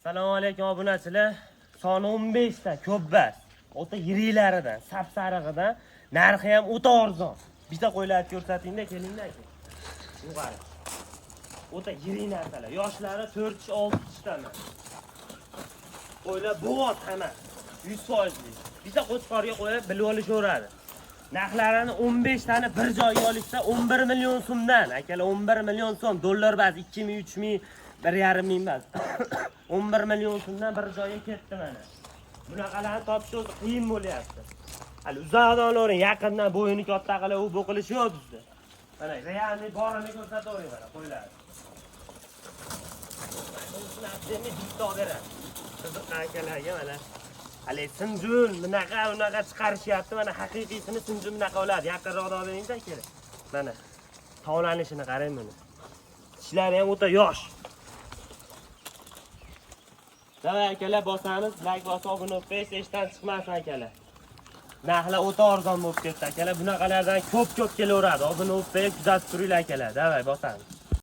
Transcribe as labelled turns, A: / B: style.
A: Assalomu alaykum obunachilar. Soni 15 ta, ko'p bas. O'ta yirilaridan, sapsarig'idan, narxi ham o'ta arzon. Bitta qo'ylarni ko'rsatingda, kelinglar aka. Yuqori. O'ta yirik narsalar. Yoshlari 4-6 taman. Qo'ylar bo'g'ot hamma. 100%lik. Bitta qo'chqorga qo'yib bilib olishaveradi. Narxlarini 15 tani bir joyga olishsa 11 million so'mdan. Akalar 11 million so'm, dollar bas 2 ming, 3 ming, 1,5 ming bas. 11 million so'mdan bir joyga ketdi mana. Bunaqalarni topish o'zi qiyin bo'lyapti. Hali uzoqdan olavering, yaqindan bo'yini katta qilib u bo'qilishi yo'q bizda. Mana realni borini ko'rsatavering mana qo'ylar. Bunaqani bitta beradi. Qiziq akalarga mana. Hali sinjun bunaqa chiqarishyapti. Mana haqiqiysini sinjun bunaqa bo'ladi. Yaqinroq olavering-da kerak. Mana tovlanishini qarang buni. Tishlari ham o'ta yosh. Davay akalar bosamiz, like bosib, obuna bo'lib, eshdan chiqmasin akalar. Narxlar o'ta arzon bo'lib ketdi akalar. Bunaqalardan ko'p kelaveradi. Obuna bo'lib, kuzatib turinglar akalar. Davay bosamiz.